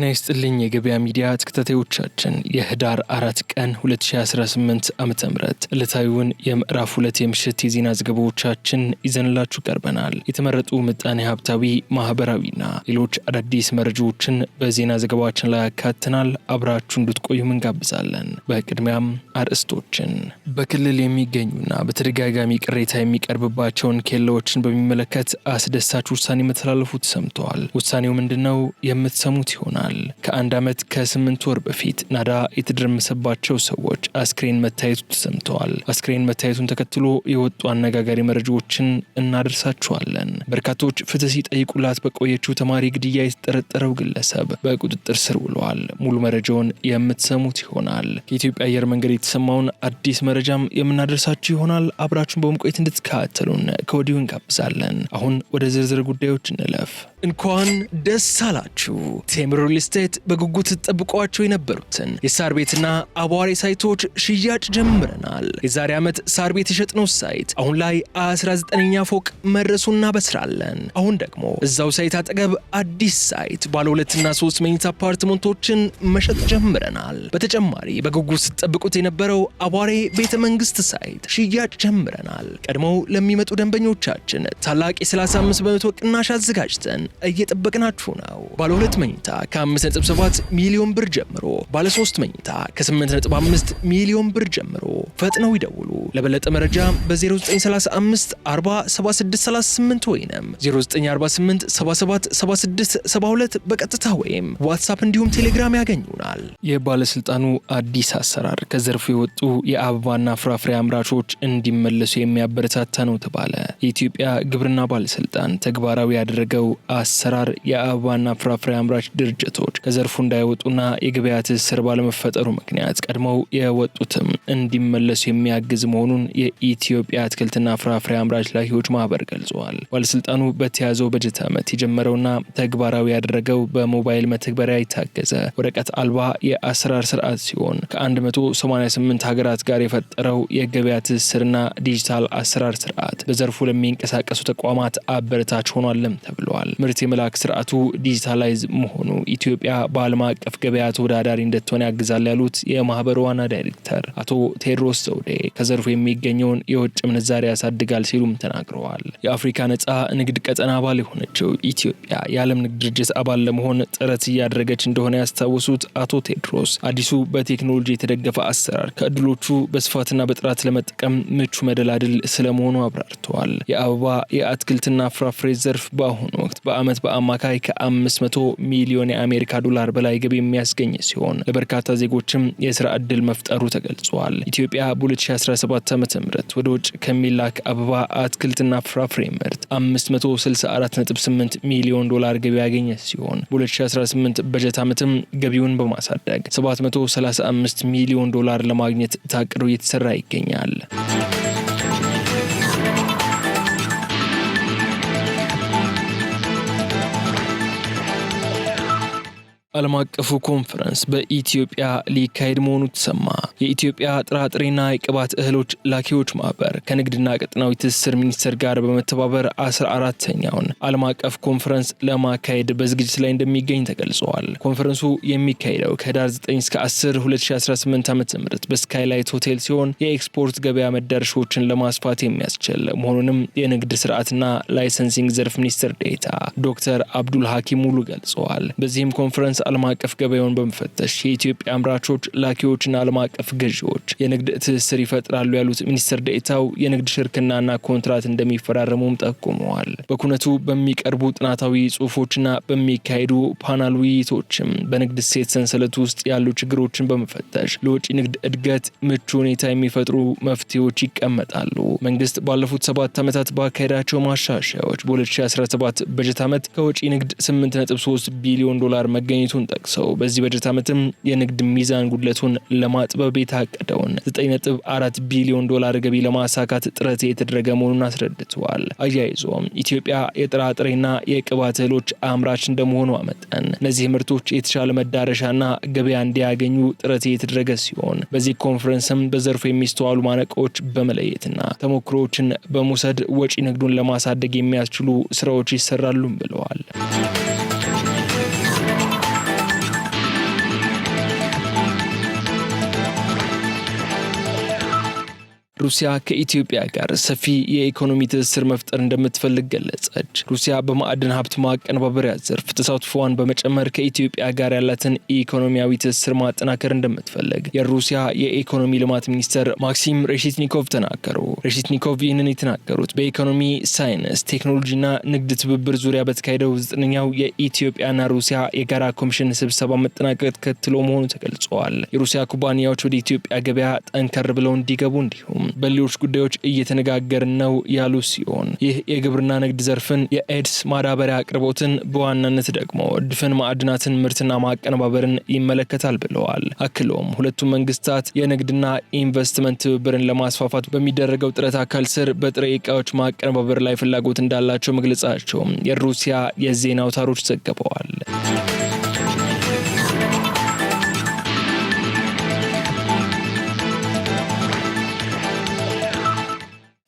ጤና ይስጥልኝ የገበያ ሚዲያ ተከታታዮቻችን የህዳር 4 ቀን 2018 ዓመተ ምህረት ዕለታዊውን የምዕራፍ 2 የምሽት የዜና ዘገባዎቻችን ይዘንላችሁ ቀርበናል። የተመረጡ ምጣኔ ሀብታዊ ማህበራዊና ሌሎች አዳዲስ መረጃዎችን በዜና ዘገባችን ላይ ያካተናል። አብራችሁ እንድትቆዩ እንጋብዛለን። በቅድሚያም አርዕስቶችን በክልል የሚገኙና በተደጋጋሚ ቅሬታ የሚቀርብባቸውን ኬላዎችን በሚመለከት አስደሳች ውሳኔ መተላለፉ ተሰምቷል። ውሳኔው ምንድነው? የምትሰሙት ይሆናል። ከአንድ ዓመት ከ8 ወር በፊት ናዳ የተደረመሰባቸው ሰዎች አስክሬን መታየቱ ተሰምተዋል። አስክሬን መታየቱን ተከትሎ የወጡ አነጋጋሪ መረጃዎችን እናደርሳችኋለን። በርካቶች ፍትህ ሲጠይቁላት በቆየችው ተማሪ ግድያ የተጠረጠረው ግለሰብ በቁጥጥር ስር ውሏል። ሙሉ መረጃውን የምትሰሙት ይሆናል። ከኢትዮጵያ አየር መንገድ የተሰማውን አዲስ መረጃም የምናደርሳችሁ ይሆናል። አብራችሁን በመቆየት እንድትከታተሉን ከወዲሁ እንጋብዛለን። አሁን ወደ ዝርዝር ጉዳዮች እንለፍ። እንኳን ደስ አላችሁ! ቴምር ሪል ስቴት በጉጉት ተጠብቋቸው የነበሩትን የሳር ቤትና አቧሬ ሳይቶች ሽያጭ ጀምረናል። የዛሬ ዓመት ሳር ቤት የሸጥነው ሳይት አሁን ላይ 19ኛ ፎቅ መድረሱን እናበስራለን። አሁን ደግሞ እዛው ሳይት አጠገብ አዲስ ሳይት ባለ 2 እና 3 መኝታ አፓርትመንቶችን መሸጥ ጀምረናል። በተጨማሪ በጉጉት ተጠብቁት የነበረው አቧሬ ቤተ መንግስት ሳይት ሽያጭ ጀምረናል። ቀድሞው ለሚመጡ ደንበኞቻችን ታላቅ የ35% ቅናሽ አዘጋጅተን እየጠበቅናችሁ ነው። ባለ 2 መኝታ ከ5.7 ሚሊዮን ብር ጀምሮ፣ ባለ 3 መኝታ ከ8.5 ሚሊዮን ብር ጀምሮ ፈጥነው ይደውሉ። ለበለጠ መረጃ በ0935 40 7638 ወይም 0948 77 76 72 በቀጥታ ወይም ዋትስአፕ እንዲሁም ቴሌግራም ያገኙናል። የባለስልጣኑ አዲስ አሰራር ከዘርፉ የወጡ የአበባና ፍራፍሬ አምራቾች እንዲመለሱ የሚያበረታታ ነው ተባለ። የኢትዮጵያ ግብርና ባለስልጣን ተግባራዊ ያደረገው አሰራር የአበባና ፍራፍሬ አምራች ድርጅቶች ከዘርፉ እንዳይወጡና የገበያ ትስስር ባለመፈጠሩ ምክንያት ቀድመው የወጡትም እንዲመለሱ የሚያግዝ መሆኑን የኢትዮጵያ አትክልትና ፍራፍሬ አምራች ላኪዎች ማህበር ገልጿል። ባለስልጣኑ በተያዘው በጀት ዓመት የጀመረውና ተግባራዊ ያደረገው በሞባይል መተግበሪያ የታገዘ ወረቀት አልባ የአሰራር ስርዓት ሲሆን ከ188 ሀገራት ጋር የፈጠረው የገበያ ትስስርና ዲጂታል አሰራር ስርዓት በዘርፉ ለሚንቀሳቀሱ ተቋማት አበረታች ሆኗልም ተብሏል። ምርት የመላክ ስርዓቱ ዲጂታላይዝ መሆኑ ኢትዮጵያ በዓለም አቀፍ ገበያ ተወዳዳሪ እንድትሆን ያግዛል ያሉት የማህበሩ ዋና ዳይሬክተር አቶ ቴድሮስ ዘውዴ ከዘርፉ የሚገኘውን የውጭ ምንዛሪ ያሳድጋል ሲሉም ተናግረዋል። የአፍሪካ ነጻ ንግድ ቀጠና አባል የሆነችው ኢትዮጵያ የዓለም ንግድ ድርጅት አባል ለመሆን ጥረት እያደረገች እንደሆነ ያስታወሱት አቶ ቴድሮስ አዲሱ በቴክኖሎጂ የተደገፈ አሰራር ከእድሎቹ በስፋትና በጥራት ለመጠቀም ምቹ መደላድል ስለመሆኑ አብራርተዋል። የአበባ የአትክልትና ፍራፍሬ ዘርፍ በአሁኑ ወቅት በአመት በአማካይ ከ500 ሚሊዮን የአሜሪካ ዶላር በላይ ገቢ የሚያስገኝ ሲሆን ለበርካታ ዜጎችም የስራ ዕድል መፍጠሩ ተገልጿል። ኢትዮጵያ በ2017 ዓ.ም ወደ ውጭ ከሚላክ አበባ አትክልትና ፍራፍሬ ምርት 564.8 ሚሊዮን ዶላር ገቢ ያገኘ ሲሆን በ2018 በጀት ዓመትም ገቢውን በማሳደግ 735 ሚሊዮን ዶላር ለማግኘት ታቅዶ እየተሰራ ይገኛል። ዓለም አቀፉ ኮንፈረንስ በኢትዮጵያ ሊካሄድ መሆኑ ተሰማ። የኢትዮጵያ ጥራጥሬና የቅባት እህሎች ላኪዎች ማህበር ከንግድና ቀጠናዊ ትስስር ሚኒስቴር ጋር በመተባበር 14ኛውን ዓለም አቀፍ ኮንፈረንስ ለማካሄድ በዝግጅት ላይ እንደሚገኝ ተገልጿል። ኮንፈረንሱ የሚካሄደው ከህዳር 9 እስከ 10 2018 ዓ.ም በስካይላይት ሆቴል ሲሆን የኤክስፖርት ገበያ መዳረሻዎችን ለማስፋት የሚያስችል መሆኑንም የንግድ ስርዓትና ላይሰንሲንግ ዘርፍ ሚኒስትር ዴኤታ ዶክተር አብዱል ሐኪም ሙሉ ገልጸዋል። በዚህም ኮንፈረንስ ዓለም አቀፍ ገበያውን በመፈተሽ የኢትዮጵያ አምራቾች፣ ላኪዎችና ዓለም አቀፍ ገዢዎች የንግድ ትስስር ይፈጥራሉ ያሉት ሚኒስትር ዴኤታው የንግድ ሽርክናና ኮንትራት እንደሚፈራረሙም ጠቁመዋል። በኩነቱ በሚቀርቡ ጥናታዊ ጽሁፎችና በሚካሄዱ ፓናል ውይይቶችም በንግድ እሴት ሰንሰለት ውስጥ ያሉ ችግሮችን በመፈተሽ ለውጭ ንግድ እድገት ምቹ ሁኔታ የሚፈጥሩ መፍትሄዎች ይቀመጣሉ። መንግስት ባለፉት 7 ዓመታት ባካሄዳቸው ማሻሻያዎች በ2017 በጀት ዓመት ከውጭ ንግድ 8.3 ቢሊዮን ዶላር መገኘቱን ጠቅሰው በዚህ በጀት ዓመትም የንግድ ሚዛን ጉድለቱን ለማጥበብ የታቀደውን 9.4 ቢሊዮን ዶላር ገቢ ለማሳካት ጥረት የተደረገ መሆኑን አስረድተዋል። አያይዞም ኢትዮጵያ የጥራጥሬና የቅባት እህሎች አምራች እንደመሆኗ መጠን እነዚህ ምርቶች የተሻለ መዳረሻና ገበያ እንዲያገኙ ጥረት የተደረገ ሲሆን በዚህ ኮንፈረንስም በዘርፉ የሚስተዋሉ ማነቆች በመለየትና ተሞክሮዎችን በመውሰድ ወጪ ንግዱን ለማሳደግ የሚያስችሉ ስራዎች ይሰራሉ ብለዋል። ሩሲያ ከኢትዮጵያ ጋር ሰፊ የኢኮኖሚ ትስስር መፍጠር እንደምትፈልግ ገለጸች። ሩሲያ በማዕድን ሀብት ማቀነባበሪያ ዘርፍ ተሳትፎዋን በመጨመር ከኢትዮጵያ ጋር ያላትን ኢኮኖሚያዊ ትስስር ማጠናከር እንደምትፈልግ የሩሲያ የኢኮኖሚ ልማት ሚኒስትር ማክሲም ሬሽትኒኮቭ ተናገሩ። ሬሽትኒኮቭ ይህንን የተናገሩት በኢኮኖሚ ሳይንስ፣ ቴክኖሎጂና ንግድ ትብብር ዙሪያ በተካሄደው 9ኛው የኢትዮጵያና ሩሲያ የጋራ ኮሚሽን ስብሰባ መጠናቀቅ ተከትሎ መሆኑ ተገልጿል። የሩሲያ ኩባንያዎች ወደ ኢትዮጵያ ገበያ ጠንከር ብለው እንዲገቡ እንዲሁም በሌሎች ጉዳዮች እየተነጋገርን ነው ያሉ ሲሆን ይህ የግብርና ንግድ ዘርፍን፣ የኤድስ ማዳበሪያ አቅርቦትን፣ በዋናነት ደግሞ ድፍን ማዕድናትን ምርትና ማቀነባበርን ይመለከታል ብለዋል። አክሎም ሁለቱም መንግስታት የንግድና ኢንቨስትመንት ትብብርን ለማስፋፋት በሚደረገው ጥረት አካል ስር በጥሬ ዕቃዎች ማቀነባበር ላይ ፍላጎት እንዳላቸው መግለጻቸው የሩሲያ የዜና አውታሮች ዘግበዋል።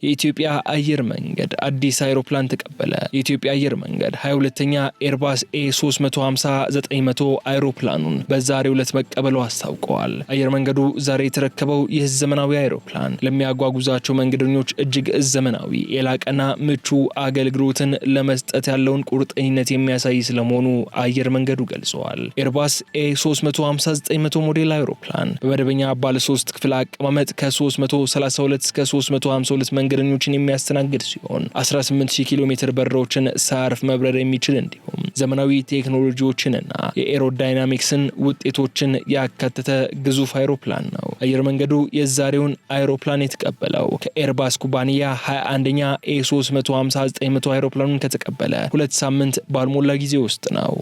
የኢትዮጵያ አየር መንገድ አዲስ አይሮፕላን ተቀበለ። የኢትዮጵያ አየር መንገድ 22ኛ ኤርባስ A350-900 አይሮፕላኑን በዛሬው ዕለት መቀበሉ አስታውቀዋል። አየር መንገዱ ዛሬ የተረከበው ይህ ዘመናዊ አይሮፕላን ለሚያጓጉዛቸው መንገደኞች እጅግ ዘመናዊ የላቀና ምቹ አገልግሎትን ለመስጠት ያለውን ቁርጠኝነት የሚያሳይ ስለመሆኑ አየር መንገዱ ገልጸዋል። ኤርባስ A350-900 ሞዴል አይሮፕላን በመደበኛ ባለ 3 ክፍል አቀማመጥ ከ332 እስከ 352 መንገደኞችን የሚያስተናግድ ሲሆን 18000 ኪሎ ሜትር በረሮችን ሳያርፍ መብረር የሚችል እንዲሁም ዘመናዊ ቴክኖሎጂዎችንና የኤሮዳይናሚክስን ውጤቶችን ያካተተ ግዙፍ አይሮፕላን ነው። አየር መንገዱ የዛሬውን አይሮፕላን የተቀበለው ከኤርባስ ኩባንያ 21ኛ A350-900 አይሮፕላኑን ከተቀበለ 2 ሳምንት ባልሞላ ጊዜ ውስጥ ነው።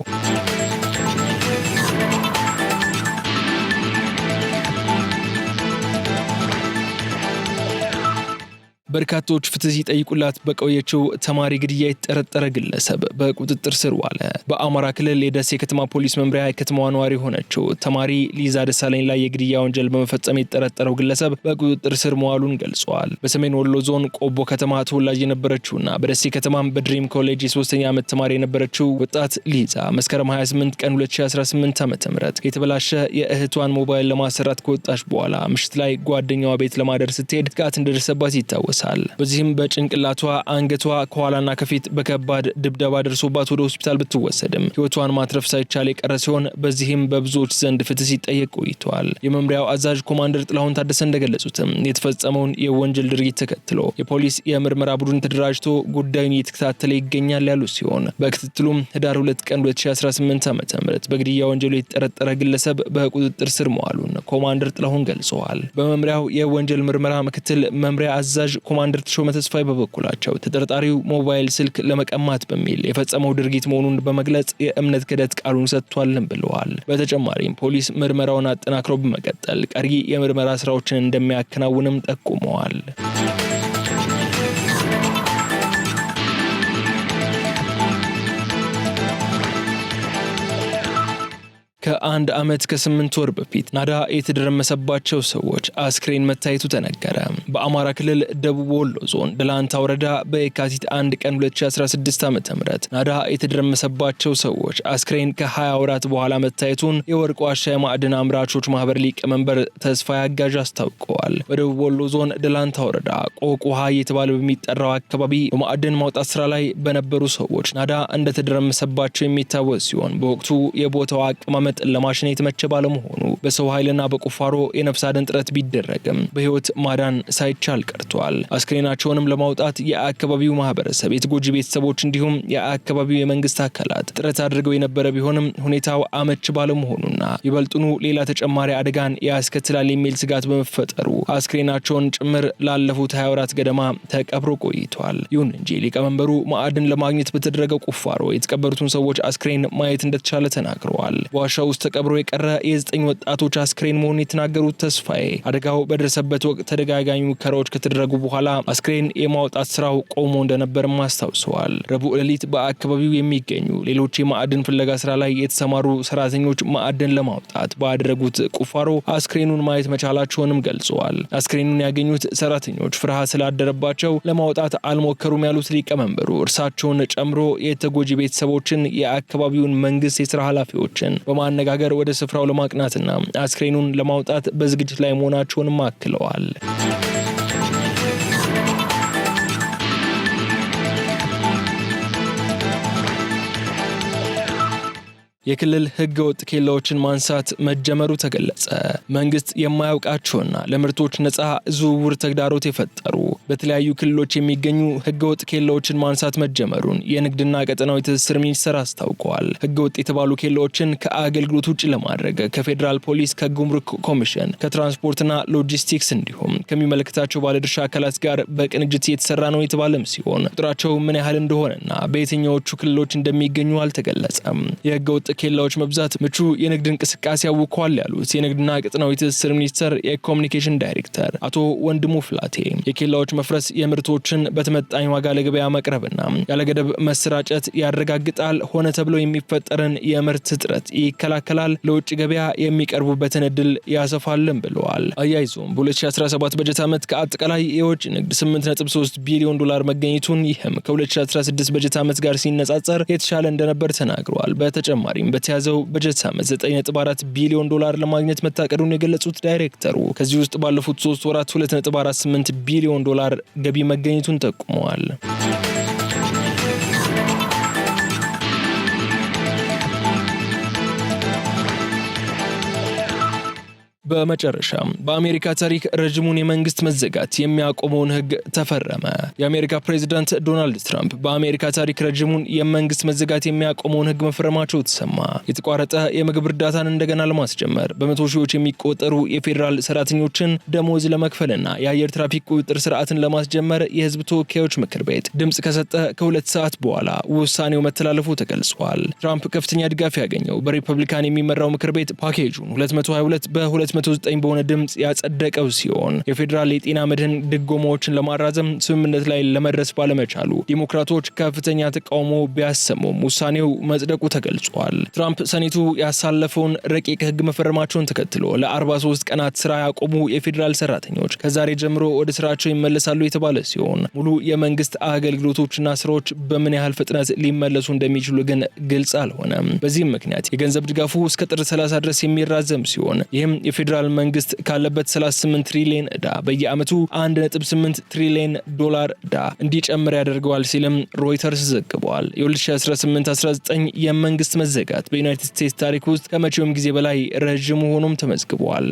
በርካቶች ፍትህ ሲጠይቁላት በቆየችው ተማሪ ግድያ የተጠረጠረ ግለሰብ በቁጥጥር ስር ዋለ። በአማራ ክልል የደሴ ከተማ ፖሊስ መምሪያ የከተማዋ ነዋሪ የሆነችው ተማሪ ሊዛ ደሳለኝ ላይ የግድያ ወንጀል በመፈጸም የተጠረጠረው ግለሰብ በቁጥጥር ስር መዋሉን ገልጿል። በሰሜን ወሎ ዞን ቆቦ ከተማ ተወላጅ የነበረችውና በደሴ ከተማም በድሪም ኮሌጅ የ3ኛ ዓመት ተማሪ የነበረችው ወጣት ሊዛ መስከረም 28 ቀን 2018 ዓ.ም የተበላሸ የእህቷን ሞባይል ለማሰራት ከወጣች በኋላ ምሽት ላይ ጓደኛዋ ቤት ለማደር ስትሄድ ጥቃት እንደደረሰባት ይታወሳል። በዚህም በጭንቅላቷ፣ አንገቷ፣ ከኋላና ከፊት በከባድ ድብደባ ደርሶባት ወደ ሆስፒታል ብትወሰድም ሕይወቷን ማትረፍ ሳይቻል የቀረ ሲሆን በዚህም በብዙዎች ዘንድ ፍትህ ሲጠየቅ ቆይቷል። የመምሪያው አዛዥ ኮማንደር ጥላሁን ታደሰ እንደገለጹትም የተፈጸመውን የወንጀል ድርጊት ተከትሎ የፖሊስ የምርመራ ቡድን ተደራጅቶ ጉዳዩን እየተከታተለ ይገኛል ያሉ ሲሆን በክትትሉም ህዳር 2 ቀን 2018 ዓ.ም በግድያ ወንጀሉ የተጠረጠረ ግለሰብ በቁጥጥር ስር መዋሉን ኮማንደር ጥላሁን ገልጸዋል። በመምሪያው የወንጀል ምርመራ ምክትል መምሪያ አዛዥ ኮማንደር ተሾመ ተስፋይ በበኩላቸው ተጠርጣሪው ሞባይል ስልክ ለመቀማት በሚል የፈጸመው ድርጊት መሆኑን በመግለጽ የእምነት ክህደት ቃሉን ሰጥቷልም ብለዋል። በተጨማሪም ፖሊስ ምርመራውን አጠናክሮ በመቀጠል ቀሪ የምርመራ ስራዎችን እንደሚያከናውንም ጠቁመዋል። ከ1 ዓመት ከ8 ወር በፊት ናዳ የተደረመሰባቸው ሰዎች አስክሬን መታየቱ ተነገረ። በአማራ ክልል ደቡብ ወሎ ዞን ደላንታ ወረዳ በየካቲት 1 ቀን 2016 ዓ.ም ናዳ የተደረመሰባቸው ሰዎች አስክሬን ከ20 ወራት በኋላ መታየቱን የወርቅ ዋሻ የማዕድን አምራቾች ማህበር ሊቀመንበር ተስፋዬ አጋዥ አስታውቀዋል። በደቡብ ወሎ ዞን ደላንታ ወረዳ ቆቅ ውሃ እየተባለ በሚጠራው አካባቢ በማዕድን ማውጣት ስራ ላይ በነበሩ ሰዎች ናዳ እንደተደረመሰባቸው የሚታወስ ሲሆን በወቅቱ የቦታው አቀማመጥ ለማሽን የተመቸ ባለመሆኑ በሰው ኃይልና በቁፋሮ የነፍስ አድን ጥረት ቢደረግም በህይወት ማዳን ሳይቻል ቀርቷል። አስክሬናቸውንም ለማውጣት የአካባቢው ማህበረሰብ፣ የተጎጂ ቤተሰቦች እንዲሁም የአካባቢው የመንግስት አካላት ጥረት አድርገው የነበረ ቢሆንም ሁኔታው አመች ባለመሆኑና ይበልጡኑ ሌላ ተጨማሪ አደጋን ያስከትላል የሚል ስጋት በመፈጠሩ አስክሬናቸውን ጭምር ላለፉት 20 ወራት ገደማ ተቀብሮ ቆይቷል። ይሁን እንጂ ሊቀመንበሩ ማዕድን ለማግኘት በተደረገው ቁፋሮ የተቀበሩትን ሰዎች አስክሬን ማየት እንደተቻለ ተናግረዋል። በዋሻ ውስጥ ተቀብሮ የቀረ የ9 ወጣቶች አስክሬን መሆኑን የተናገሩት ተስፋዬ አደጋው በደረሰበት ወቅት ተደጋጋሚ ሙከራዎች ከተደረጉ በኋላ አስክሬን የማውጣት ስራው ቆሞ እንደነበርም አስታውሰዋል። ረቡዕ ሌሊት በአካባቢው የሚገኙ ሌሎች የማዕድን ፍለጋ ስራ ላይ የተሰማሩ ሰራተኞች ማዕድን ለማውጣት ባደረጉት ቁፋሮ አስክሬኑን ማየት መቻላቸውንም ገልጸዋል። አስክሬኑን ያገኙት ሰራተኞች ፍርሃት ስላደረባቸው ለማውጣት አልሞከሩም ያሉት ሊቀመንበሩ እርሳቸውን ጨምሮ የተጎጂ ቤተሰቦችን፣ የአካባቢውን መንግስት የስራ ኃላፊዎችን በማነጋገር ወደ ስፍራው ለማቅናትና አስክሬኑን ለማውጣት በዝግጅት ላይ መሆናቸውንም አክለዋል። የክልል ህገወጥ ኬላዎችን ማንሳት መጀመሩ ተገለጸ። መንግስት የማያውቃቸውና ለምርቶች ነፃ ዝውውር ተግዳሮት የፈጠሩ በተለያዩ ክልሎች የሚገኙ ህገወጥ ኬላዎችን ማንሳት መጀመሩን የንግድና ቀጠናዊ ትስስር ሚኒስቴር አስታውቋል። ህገወጥ የተባሉ ኬላዎችን ከአገልግሎት ውጭ ለማድረግ ከፌዴራል ፖሊስ፣ ከጉምሩክ ኮሚሽን፣ ከትራንስፖርትና ሎጂስቲክስ እንዲሁም ከሚመለከታቸው ባለድርሻ አካላት ጋር በቅንጅት እየተሰራ ነው የተባለም ሲሆን ቁጥራቸው ምን ያህል እንደሆነና በየትኛዎቹ ክልሎች እንደሚገኙ አልተገለጸም። የህገወጥ ኬላዎች መብዛት ምቹ የንግድ እንቅስቃሴ ያውኳል ያሉት የንግድና ቀጠናዊ ትስስር ሚኒስቴር የኮሚኒኬሽን ዳይሬክተር አቶ ወንድሙ ፍላቴ የኬላዎች መፍረስ የምርቶችን በተመጣኝ ዋጋ ለገበያ መቅረብና ያለገደብ መሰራጨት ያረጋግጣል፣ ሆነ ተብሎ የሚፈጠርን የምርት እጥረት ይከላከላል፣ ለውጭ ገበያ የሚቀርቡበትን እድል ያሰፋልን ብለዋል። አያይዞም በ2017 በጀት ዓመት ከአጠቃላይ የውጭ ንግድ 8.3 ቢሊዮን ዶላር መገኘቱን ይህም ከ2016 በጀት ዓመት ጋር ሲነጻጸር የተሻለ እንደነበር ተናግረዋል። በተጨማሪ በተያዘው በጀት ዓመት 9.4 ቢሊዮን ዶላር ለማግኘት መታቀዱን የገለጹት ዳይሬክተሩ ከዚህ ውስጥ ባለፉት 3 ወራት 2.48 ቢሊዮን ዶላር ገቢ መገኘቱን ጠቁመዋል። በመጨረሻም በአሜሪካ ታሪክ ረጅሙን የመንግስት መዘጋት የሚያቆመውን ህግ ተፈረመ። የአሜሪካ ፕሬዝዳንት ዶናልድ ትራምፕ በአሜሪካ ታሪክ ረጅሙን የመንግስት መዘጋት የሚያቆመውን ህግ መፈረማቸው ተሰማ። የተቋረጠ የምግብ እርዳታን እንደገና ለማስጀመር በመቶ ሺዎች የሚቆጠሩ የፌዴራል ሰራተኞችን ደሞዝ ለመክፈልና የአየር ትራፊክ ቁጥጥር ስርዓትን ለማስጀመር የህዝብ ተወካዮች ምክር ቤት ድምጽ ከሰጠ ከ2 ሰዓት በኋላ ውሳኔው መተላለፉ ተገልጿል። ትራምፕ ከፍተኛ ድጋፍ ያገኘው በሪፐብሊካን የሚመራው ምክር ቤት ፓኬጁን 222 በ209 በሆነ ድምጽ ያጸደቀው ሲሆን የፌዴራል የጤና መድህን ድጎማዎችን ለማራዘም ስምምነት ላይ ለመድረስ ባለመቻሉ ዲሞክራቶች ከፍተኛ ተቃውሞ ቢያሰሙም ውሳኔው መጽደቁ ተገልጿል። ትራምፕ ሰኔቱ ያሳለፈውን ረቂቅ ህግ መፈረማቸውን ተከትሎ ለ43 ቀናት ስራ ያቆሙ የፌዴራል ሰራተኞች ከዛሬ ጀምሮ ወደ ስራቸው ይመለሳሉ የተባለ ሲሆን ሙሉ የመንግስት አገልግሎቶችና ስራዎች በምን ያህል ፍጥነት ሊመለሱ እንደሚችሉ ግን ግልጽ አልሆነም። በዚህም ምክንያት የገንዘብ ድጋፉ እስከ ጥር 30 ድረስ የሚራዘም ሲሆን ይህም የፌዴራል መንግስት ካለበት 38 ትሪሊዮን ዕዳ በየዓመቱ 1.8 ትሪሊዮን ዶላር ዕዳ እንዲጨምር ያደርገዋል ሲልም ሮይተርስ ዘግቧል። የ2018-19 የመንግስት መዘጋት በዩናይትድ ስቴትስ ታሪክ ውስጥ ከመቼውም ጊዜ በላይ ረጅም ሆኖም ተመዝግቧል።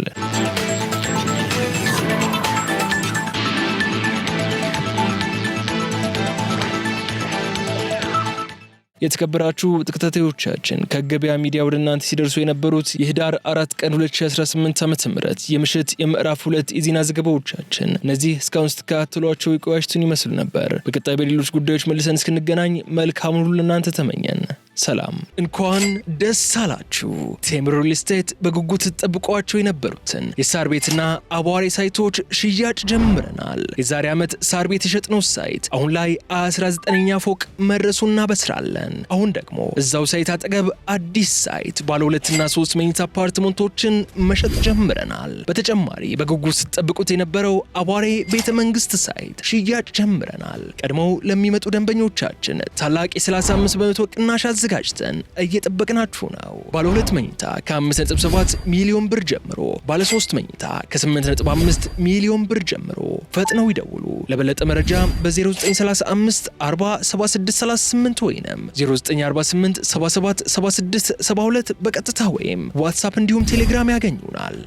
የተከበራችሁ ተከታታዮቻችን ከገበያ ሚዲያ ወደ እናንተ ሲደርሱ የነበሩት የህዳር 4 ቀን 2018 ዓ.ም የምሽት የምዕራፍ 2 የዜና ዘገባዎቻችን እነዚህ እስካሁን ስትከታተሏቸው የቆያችሁትን ይመስሉ ነበር። በቀጣይ በሌሎች ጉዳዮች መልሰን እስክንገናኝ መልካም ሁሉ ለእናንተ ተመኘን። ሰላም። እንኳን ደስ አላችሁ። ቴምር ሪል ስቴት በጉጉት ተጠብቋቸው የነበሩትን የሳር ቤትና አቧሬ ሳይቶች ሽያጭ ጀምረናል። የዛሬ ዓመት ሳር ቤት የሸጥነው ሳይት አሁን ላይ 19ኛ ፎቅ መድረሱን እናበስራለን። አሁን ደግሞ እዛው ሳይት አጠገብ አዲስ ሳይት ባለ 2 እና 3 መኝታ አፓርትመንቶችን መሸጥ ጀምረናል። በተጨማሪ በጉጉት ተጠብቁት የነበረው አቧሬ ቤተ መንግስት ሳይት ሽያጭ ጀምረናል። ቀድመው ለሚመጡ ደንበኞቻችን ታላቅ የ35% ቅናሽ አዘጋጅተን እየጠበቅናችሁ ነው። ባለ 2 መኝታ ከ5.7 ሚሊዮን ብር ጀምሮ፣ ባለ 3 መኝታ ከ8.5 ሚሊዮን ብር ጀምሮ ፈጥነው ይደውሉ። ለበለጠ መረጃ በ0935 40 7638 ወይንም 0948 77 76 72 በቀጥታ ወይም ዋትስአፕ እንዲሁም ቴሌግራም ያገኙናል።